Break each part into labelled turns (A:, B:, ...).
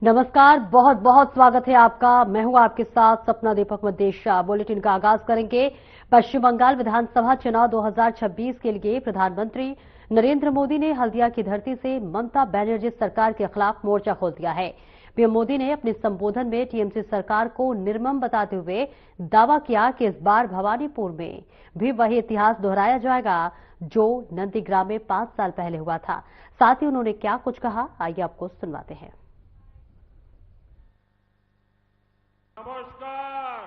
A: नमस्कार, बहुत बहुत स्वागत है आपका। मैं हूं आपके साथ सपना दीपक मदेशा। बुलेटिन का आगाज करेंगे। पश्चिम बंगाल विधानसभा चुनाव 2026 के लिए प्रधानमंत्री नरेंद्र मोदी ने हल्दिया की धरती से ममता बनर्जी सरकार के खिलाफ मोर्चा खोल दिया है। पीएम मोदी ने अपने संबोधन में टीएमसी सरकार को निर्मम बताते हुए दावा किया कि इस बार भवानीपुर में भी वही इतिहास दोहराया जाएगा जो नंदीग्राम में 5 साल पहले हुआ था। साथ ही उन्होंने क्या कुछ कहा, आइए आपको सुनवाते हैं।
B: नमस्कार।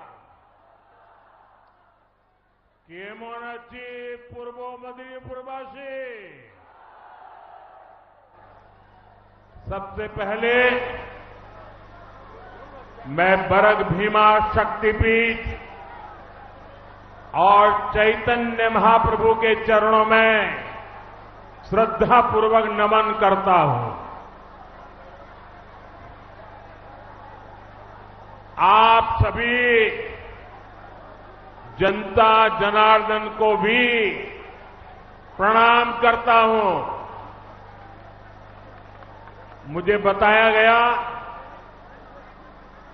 B: केमन आछि पूर्व मेदिनीपुरवासी। सबसे पहले मैं बरग भीमा शक्तिपीठ और चैतन्य महाप्रभु के चरणों में श्रद्धापूर्वक नमन करता हूं। आप सभी जनता जनार्दन को भी प्रणाम करता हूं। मुझे बताया गया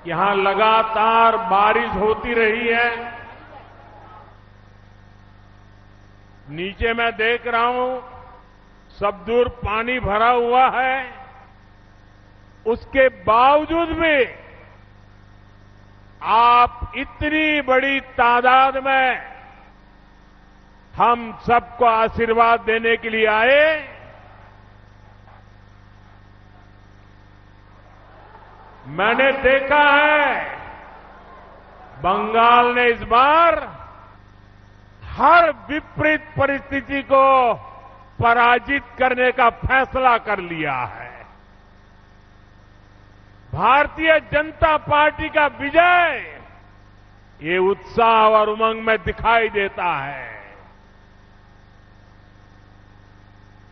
B: कि यहां लगातार बारिश होती रही है। नीचे मैं देख रहा हूं सब दूर पानी भरा हुआ है। उसके बावजूद भी आप इतनी बड़ी तादाद में हम सबको आशीर्वाद देने के लिए आए। मैंने देखा है बंगाल ने इस बार हर विपरीत परिस्थिति को पराजित करने का फैसला कर लिया है। भारतीय जनता पार्टी का विजय ये उत्साह और उमंग में दिखाई देता है।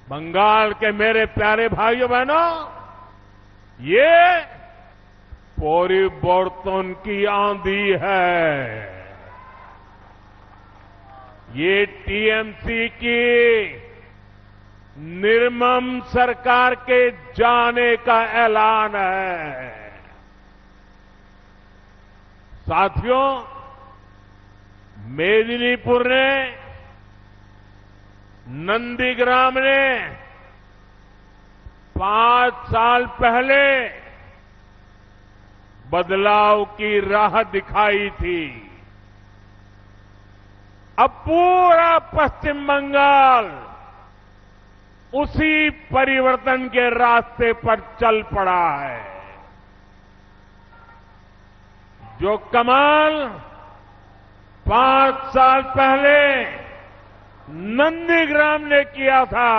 B: बंगाल के मेरे प्यारे भाइयों बहनों, ये परिवर्तन की आंधी है। ये टीएमसी की निर्मम सरकार के जाने का ऐलान है। साथियों, मेदिनीपुर ने, नंदीग्राम ने 5 साल पहले बदलाव की राह दिखाई थी। अब पूरा पश्चिम बंगाल उसी परिवर्तन के रास्ते पर चल पड़ा है। जो कमाल 5 साल पहले नंदीग्राम ने किया था,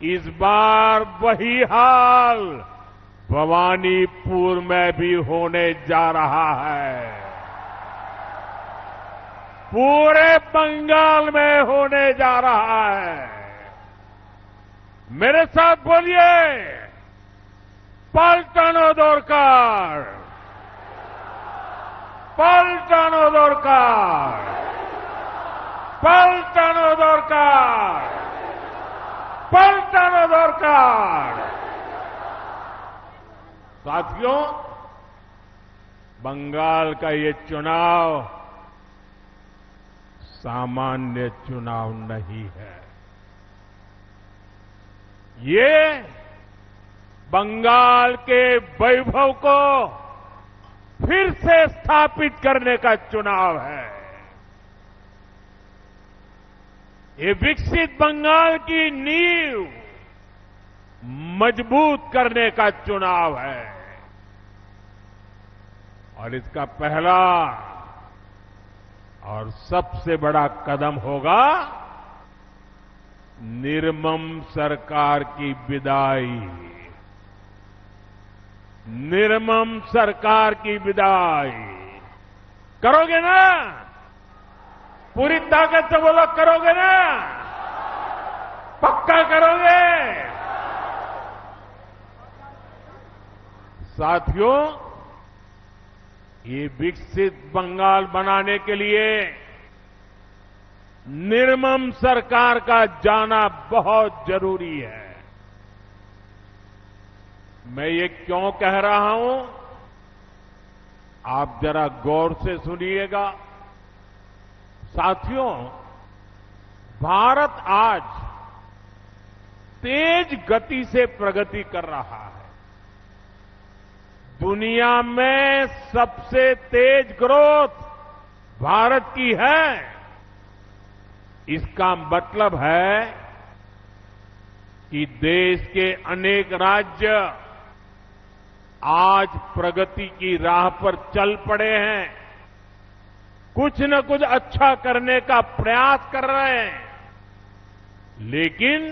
B: इस बार वही हाल भवानीपुर में भी होने जा रहा है। पूरे बंगाल में होने जा रहा है। मेरे साथ बोलिए, पलटानो दरकार, पलटानो दरकार, पलटानो दरकार, पलटानो दरकार। साथियों, बंगाल का ये चुनाव सामान्य चुनाव नहीं है। ये बंगाल के वैभव को फिर से स्थापित करने का चुनाव है। ये विकसित बंगाल की नींव मजबूत करने का चुनाव है। और इसका पहला और सबसे बड़ा कदम होगा निर्मम सरकार की विदाई। निर्मम सरकार की विदाई करोगे ना? पूरी ताकत से बोलो, करोगे ना? पक्का करोगे? साथियों, ये विकसित बंगाल बनाने के लिए निर्मम सरकार का जाना बहुत जरूरी है। मैं ये क्यों कह रहा हूं, आप जरा गौर से सुनिएगा। साथियों, भारत आज तेज गति से प्रगति कर रहा है। दुनिया में सबसे तेज ग्रोथ भारत की है। इसका मतलब है कि देश के अनेक राज्य आज प्रगति की राह पर चल पड़े हैं, कुछ न कुछ अच्छा करने का प्रयास कर रहे हैं। लेकिन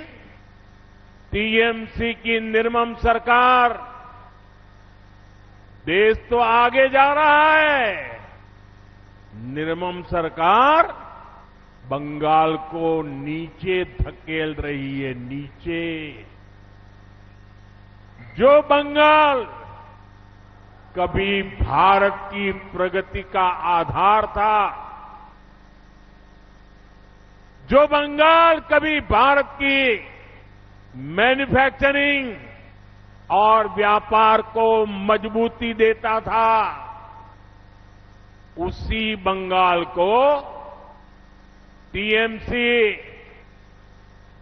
B: टीएमसी की निर्मम सरकार, देश तो आगे जा रहा है, निर्मम सरकार बंगाल को नीचे धकेल रही है, नीचे। जो बंगाल कभी भारत की प्रगति का आधार था, जो बंगाल कभी भारत की मैन्युफैक्चरिंग और व्यापार को मजबूती देता था, उसी बंगाल को टीएमसी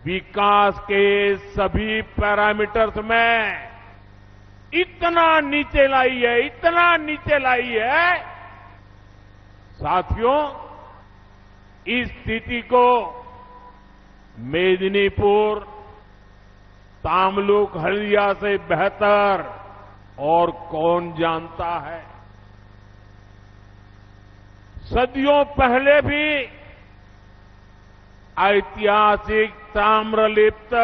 B: विकास के सभी पैरामीटर्स में इतना नीचे लाई है, इतना नीचे लाई है। साथियों, इस स्थिति को मेदिनीपुर, तामलुक, हल्दिया से बेहतर और कौन जानता है। सदियों पहले भी ऐतिहासिक ताम्रलिप्त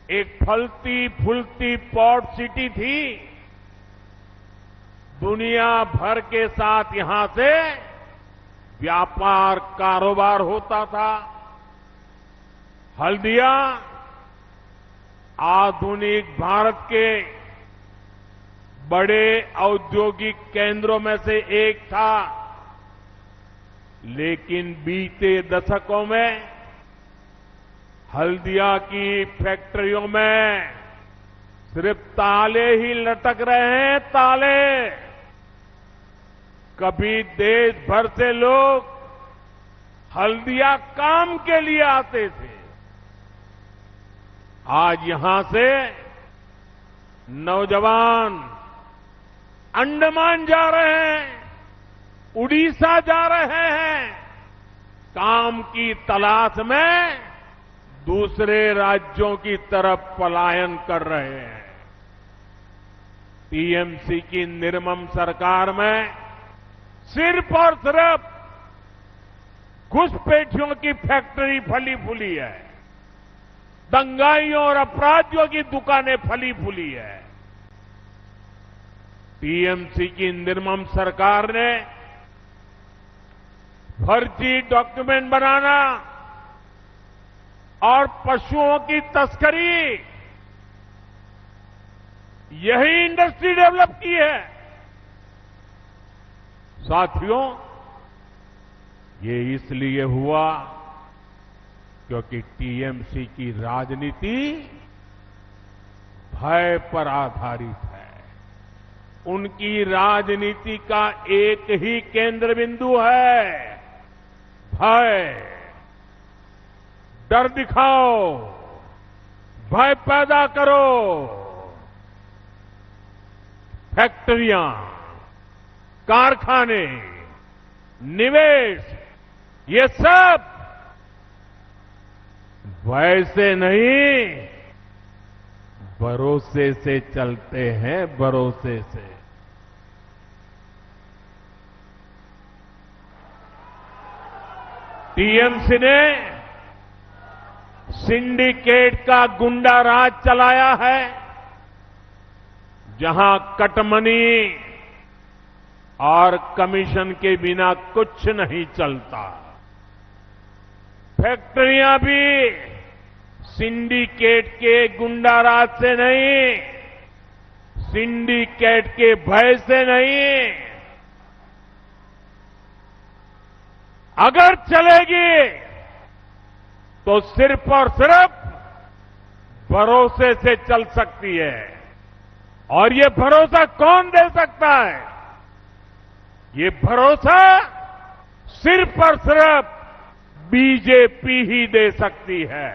B: एक फलती फूलती पोर्ट सिटी थी। दुनिया भर के साथ यहां से व्यापार कारोबार होता था। हल्दिया आधुनिक भारत के बड़े औद्योगिक केंद्रों में से एक था, लेकिन बीते दशकों में हल्दिया की फैक्ट्रियों में सिर्फ ताले ही लटक रहे हैं, ताले। कभी देश भर से लोग हल्दिया काम के लिए आते थे, आज यहां से नौजवान अंडमान जा रहे हैं, उड़ीसा जा रहे हैं, काम की तलाश में दूसरे राज्यों की तरफ पलायन कर रहे हैं। टीएमसी की निर्मम सरकार में सिर्फ और सिर्फ घुसपैठियों की फैक्ट्री फली फूली है, दंगाइयों और अपराधियों की दुकानें फली फूली है। टीएमसी की निर्मम सरकार ने फर्जी डॉक्यूमेंट बनाना और पशुओं की तस्करी, यही इंडस्ट्री डेवलप की है। साथियों, ये इसलिए हुआ क्योंकि टीएमसी की राजनीति भय पर आधारित है। उनकी राजनीति का एक ही केंद्र बिंदु है, भय। डर दिखाओ, भय पैदा करो। फैक्ट्रियां, कारखाने, निवेश, ये सब भय से नहीं, भरोसे से चलते हैं, भरोसे से। टीएमसी ने सिंडिकेट का गुंडा राज चलाया है, जहां कटमनी और कमीशन के बिना कुछ नहीं चलता। फैक्ट्रियां भी सिंडिकेट के गुंडा राज से नहीं, सिंडिकेट के भय से नहीं, अगर चलेगी तो सिर्फ और सिर्फ भरोसे से चल सकती है। और ये भरोसा कौन दे सकता है? ये भरोसा सिर्फ और सिर्फ बीजेपी ही दे सकती है।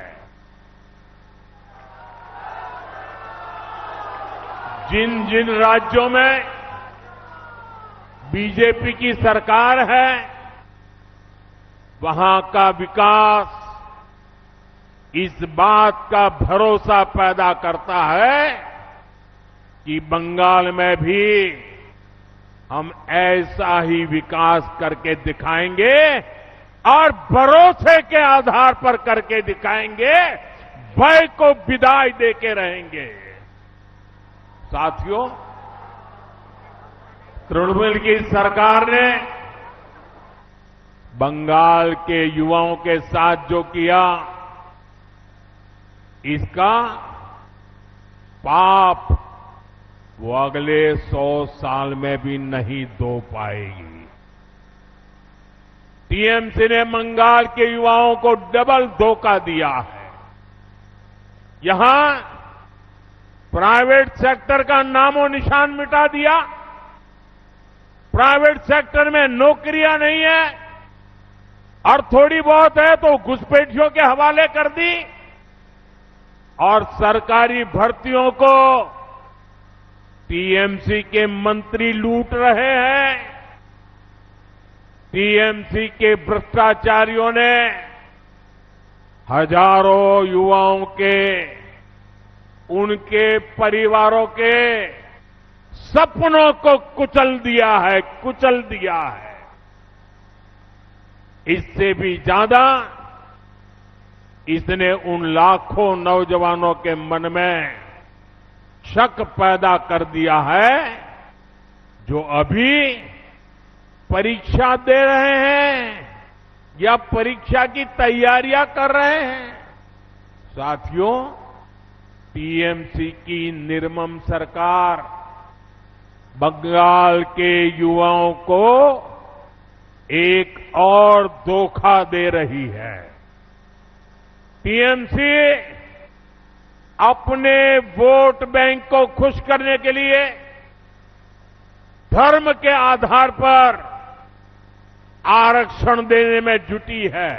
B: जिन जिन राज्यों में बीजेपी की सरकार है, वहां का विकास इस बात का भरोसा पैदा करता है कि बंगाल में भी हम ऐसा ही विकास करके दिखाएंगे और भरोसे के आधार पर करके दिखाएंगे, भय को विदाई देके रहेंगे। साथियों, तृणमूल की सरकार ने बंगाल के युवाओं के साथ जो किया, इसका पाप वो अगले 100 साल में भी नहीं धो पाएगी। टीएमसी ने बंगाल के युवाओं को डबल धोखा दिया है। यहां प्राइवेट सेक्टर का नामो निशान मिटा दिया। प्राइवेट सेक्टर में नौकरियां नहीं है और थोड़ी बहुत है तो घुसपैठियों के हवाले कर दी। और सरकारी भर्तियों को टीएमसी के मंत्री लूट रहे हैं। टीएमसी के भ्रष्टाचारियों ने हजारों युवाओं के, उनके परिवारों के सपनों को कुचल दिया है, कुचल दिया है। इससे भी ज्यादा इसने उन लाखों नौजवानों के मन में शक पैदा कर दिया है जो अभी परीक्षा दे रहे हैं या परीक्षा की तैयारियां कर रहे हैं। साथियों, टीएमसी की निर्मम सरकार बंगाल के युवाओं को एक और धोखा दे रही है। टीएमसी अपने वोट बैंक को खुश करने के लिए धर्म के आधार पर आरक्षण देने में जुटी है।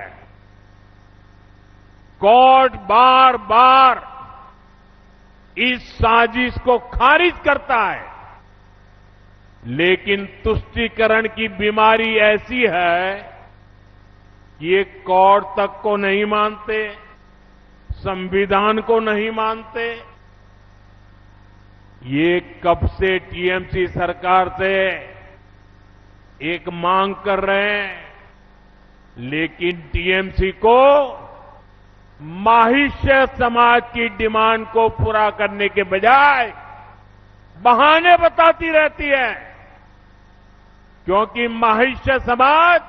B: कोर्ट बार बार इस साजिश को खारिज करता है, लेकिन तुष्टीकरण की बीमारी ऐसी है कि ये कोर्ट तक को नहीं मानते, संविधान को नहीं मानते। ये कब से टीएमसी सरकार से एक मांग कर रहे हैं, लेकिन टीएमसी को माहिष्य समाज की डिमांड को पूरा करने के बजाय बहाने बताती रहती है, क्योंकि माहिष्य समाज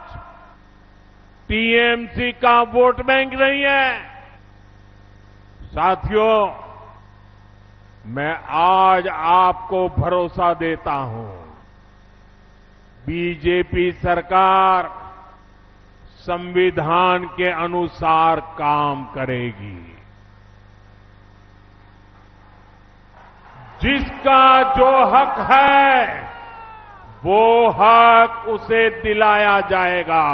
B: टीएमसी का वोट बैंक नहीं है। साथियों, मैं आज आपको भरोसा देता हूं, बीजेपी सरकार संविधान के अनुसार काम करेगी। जिसका जो हक है वो हक उसे दिलाया जाएगा,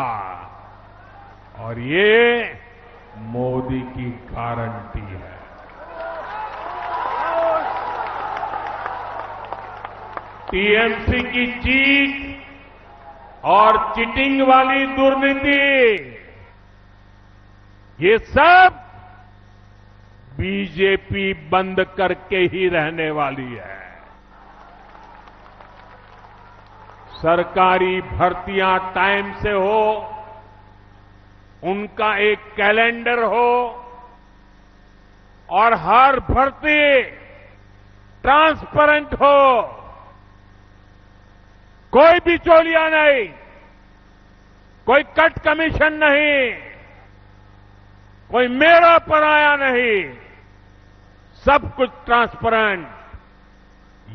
B: और ये मोदी की गारंटी है। टीएमसी की चीट और चीटिंग वाली दुर्नीति, ये सब बीजेपी बंद करके ही रहने वाली है। सरकारी भर्तियां टाइम से हो, उनका एक कैलेंडर हो और हर भर्ती ट्रांसपेरेंट हो, कोई बिचौलिया नहीं, कोई कट कमीशन नहीं, कोई मेरा पराया नहीं, सब कुछ ट्रांसपेरेंट,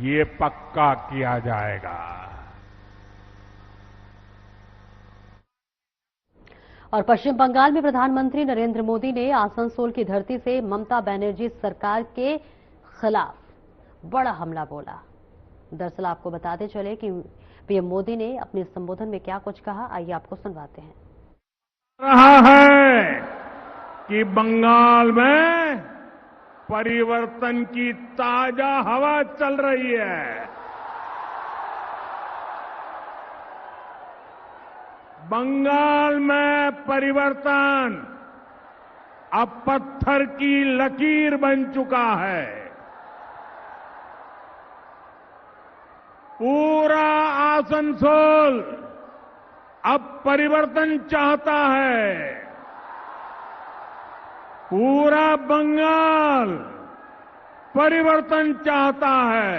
B: ये पक्का किया जाएगा।
A: और पश्चिम बंगाल में प्रधानमंत्री नरेंद्र मोदी ने आसनसोल की धरती से ममता बनर्जी सरकार के खिलाफ बड़ा हमला बोला। दरअसल आपको बताते चले कि पीएम मोदी ने अपने संबोधन में क्या कुछ कहा, आइए आपको सुनवाते हैं।
B: रहा है कि बंगाल में परिवर्तन की ताजा हवा चल रही है। बंगाल में परिवर्तन अब पत्थर की लकीर बन चुका है। पूरा आसनसोल अब परिवर्तन चाहता है। पूरा बंगाल परिवर्तन चाहता है।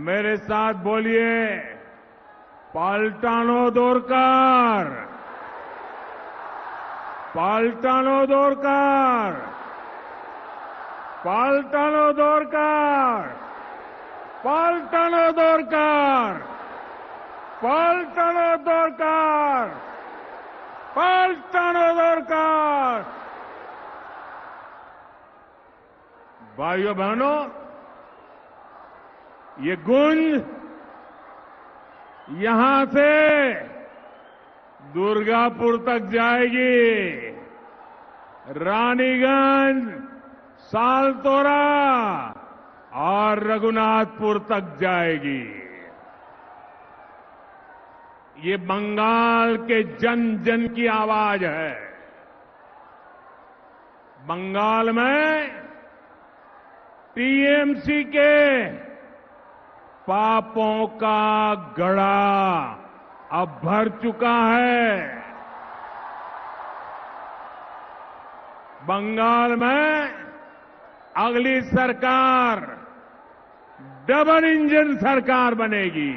B: मेरे साथ बोलिए, पाल्टानो दोरकार, पाल्टानो दोरकार, पाल्टानो दोरकार, पाल्टानो दोरकार, पाल्टानो दोरकार, पाल्टानो दोरकार। भाइयों बहनों, ये गूंज यहां से दुर्गापुर तक जाएगी, रानीगंज, सालतोरा और रघुनाथपुर तक जाएगी। ये बंगाल के जन जन की आवाज है। बंगाल में टीएमसी के पापों का घड़ा अब भर चुका है। बंगाल में अगली सरकार डबल इंजन सरकार बनेगी।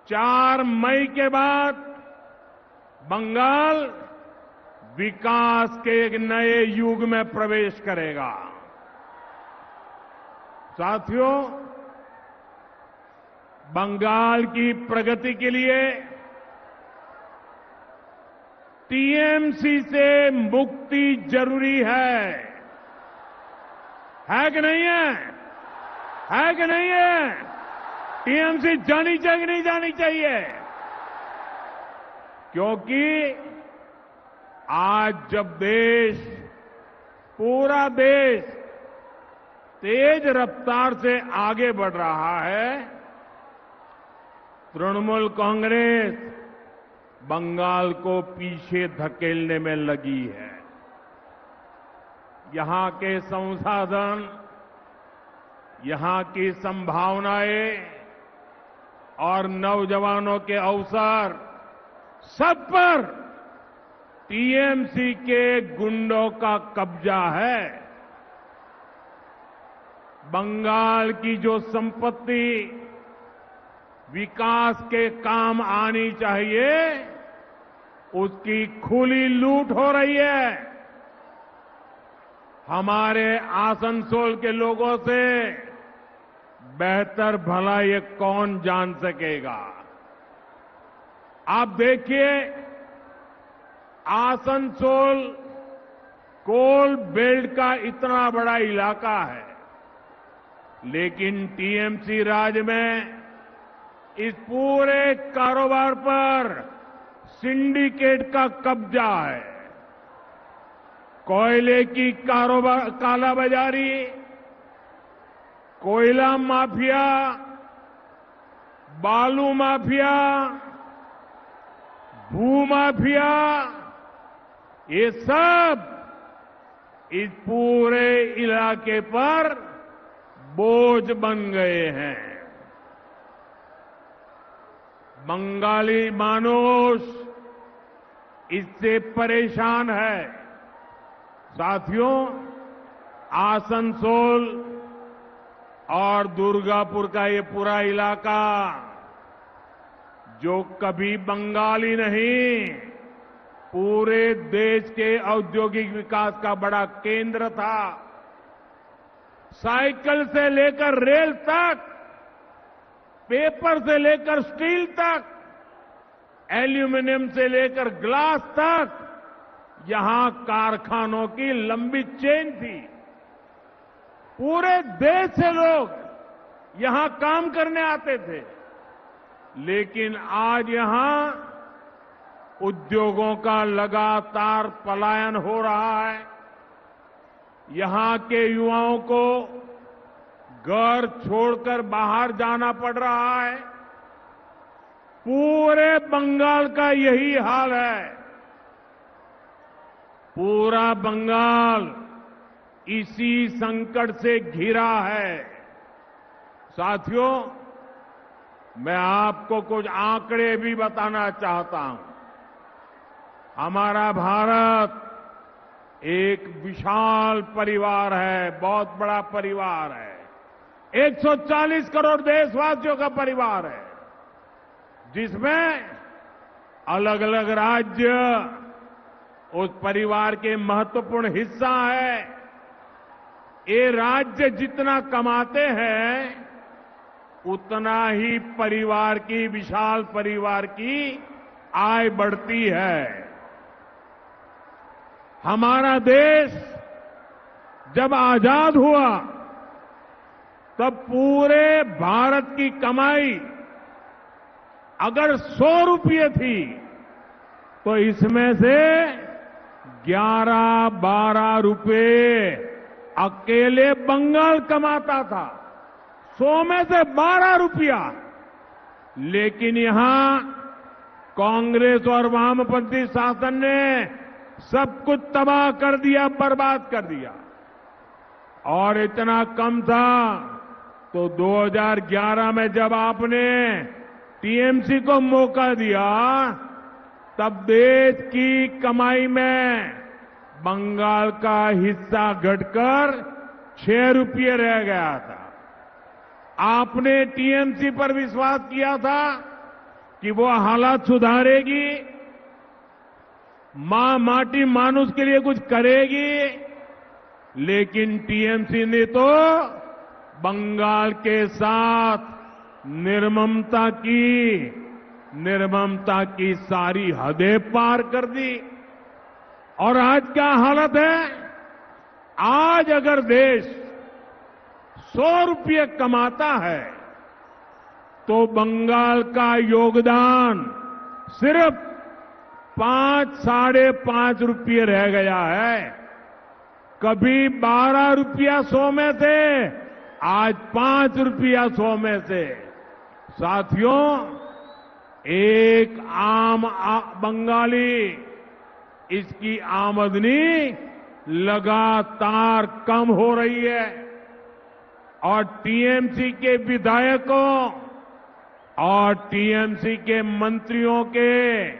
B: 4 मई के बाद बंगाल विकास के एक नए युग में प्रवेश करेगा। साथियों, बंगाल की प्रगति के लिए टीएमसी से मुक्ति जरूरी है कि नहीं है? है कि नहीं है? टीएमसी जानी चाहिए कि नहीं जानी चाहिए? क्योंकि आज जब देश, पूरा देश तेज रफ्तार से आगे बढ़ रहा है, तृणमूल कांग्रेस बंगाल को पीछे धकेलने में लगी है। यहां के संसाधन, यहां की संभावनाएं और नौजवानों के अवसर सब पर टीएमसी के गुंडों का कब्जा है। बंगाल की जो संपत्ति विकास के काम आनी चाहिए, उसकी खुली लूट हो रही है। हमारे आसनसोल के लोगों से बेहतर भला ये कौन जान सकेगा? आप देखिए, आसनसोल कोल बेल्ट का इतना बड़ा इलाका है, लेकिन टीएमसी राज में इस पूरे कारोबार पर सिंडिकेट का कब्जा है। कोयले की कालाबाजारी, कोयला माफिया, बालू माफिया, भू माफिया, ये सब इस पूरे इलाके पर बोझ बन गए हैं। बंगाली मानुष इससे परेशान है। साथियों, आसनसोल और दुर्गापुर का ये पूरा इलाका, जो कभी बंगाली नहीं, पूरे देश के औद्योगिक विकास का बड़ा केंद्र था। साइकिल से लेकर रेल तक पेपर से लेकर स्टील तक, एल्यूमिनियम से लेकर ग्लास तक, यहां कारखानों की लंबी चेन थी। पूरे देश से लोग यहां काम करने आते थे। लेकिन आज यहां उद्योगों का लगातार पलायन हो रहा है। यहां के युवाओं को घर छोड़कर बाहर जाना पड़ रहा है। पूरे बंगाल का यही हाल है। पूरा बंगाल इसी संकट से घिरा है। साथियों, मैं आपको कुछ आंकड़े भी बताना चाहता हूं। हमारा भारत एक विशाल परिवार है, बहुत बड़ा परिवार है। 140 करोड़ देशवासियों का परिवार है, जिसमें अलग अलग राज्य उस परिवार के महत्वपूर्ण हिस्सा है। ये राज्य जितना कमाते हैं, उतना ही परिवार की, विशाल परिवार की आय बढ़ती है। हमारा देश जब आजाद हुआ, तब पूरे भारत की कमाई अगर 100 रुपये थी, तो इसमें से 11-12 रुपये अकेले बंगाल कमाता था। 100 में से 12 रुपया। लेकिन यहां कांग्रेस और वामपंथी शासन ने सब कुछ तबाह कर दिया, बर्बाद कर दिया। और इतना कम था तो 2011 में जब आपने टीएमसी को मौका दिया, तब देश की कमाई में बंगाल का हिस्सा घटकर 6 रुपये रह गया था। आपने टीएमसी पर विश्वास किया था कि वो हालात सुधारेगी, मां माटी मानुष के लिए कुछ करेगी। लेकिन टीएमसी ने तो बंगाल के साथ निर्ममता की सारी हदें पार कर दी। और आज क्या हालत है? आज अगर देश 100 रुपये कमाता है, तो बंगाल का योगदान सिर्फ 5-5.5 रुपये रह गया है। कभी 12 रुपया 100 में से, आज 5 रुपया 100 में से। साथियों, एक आम बंगाली, इसकी आमदनी लगातार कम हो रही है। और टीएमसी के विधायकों और टीएमसी के मंत्रियों के,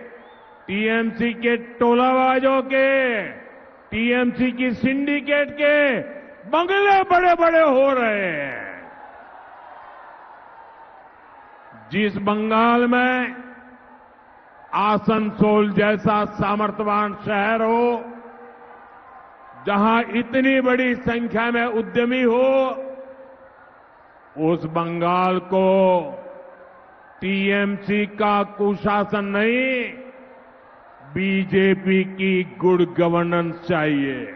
B: टीएमसी के टोलाबाजों के, टीएमसी की सिंडिकेट के बंगले बड़े बड़े हो रहे हैं। जिस बंगाल में आसनसोल जैसा सामर्थ्यवान शहर हो, जहां इतनी बड़ी संख्या में उद्यमी हो, उस बंगाल को टीएमसी का कुशासन नहीं, बीजेपी की गुड गवर्नेंस चाहिए।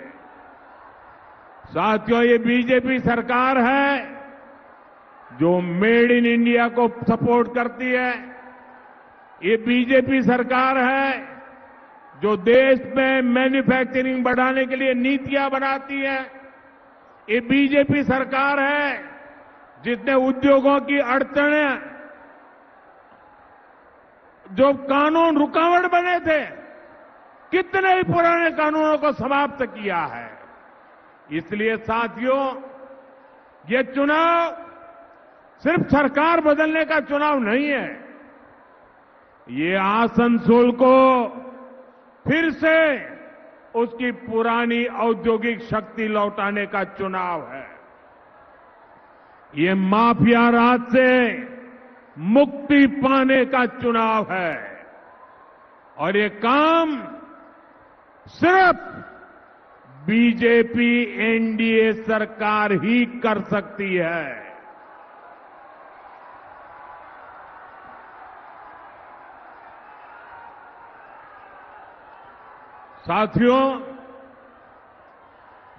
B: साथियों, ये बीजेपी सरकार है जो मेड इन इंडिया को सपोर्ट करती है। ये बीजेपी सरकार है जो देश में मैन्युफैक्चरिंग बढ़ाने के लिए नीतियां बनाती है। ये बीजेपी सरकार है जिसने उद्योगों की अड़चनें, जो कानून रुकावट बने थे, कितने ही पुराने कानूनों को समाप्त किया है। इसलिए साथियों, ये चुनाव सिर्फ सरकार बदलने का चुनाव नहीं है। ये आसनसोल को फिर से उसकी पुरानी औद्योगिक शक्ति लौटाने का चुनाव है। ये माफिया राज से मुक्ति पाने का चुनाव है। और ये काम सिर्फ बीजेपी एनडीए सरकार ही कर सकती है। साथियों,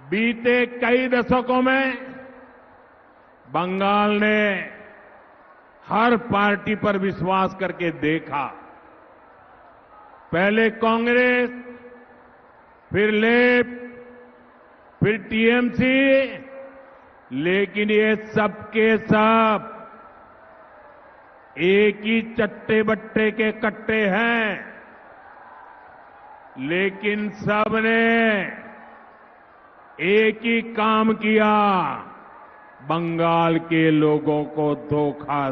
B: बीते कई दशकों में बंगाल ने हर पार्टी पर विश्वास करके देखा। पहले कांग्रेस, फिर लेफ्ट, फिर टीएमसी, लेकिन ये सब के सब एक ही चट्टे बट्टे के कट्टे हैं, लेकिन सबने एक ही काम किया, बंगाल के लोगों को धोखा।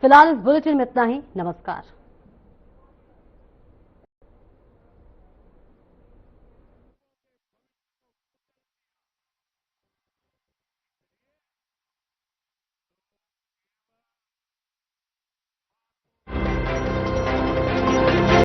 A: फिलहाल इस बुलेटिन में इतना ही। नमस्कार।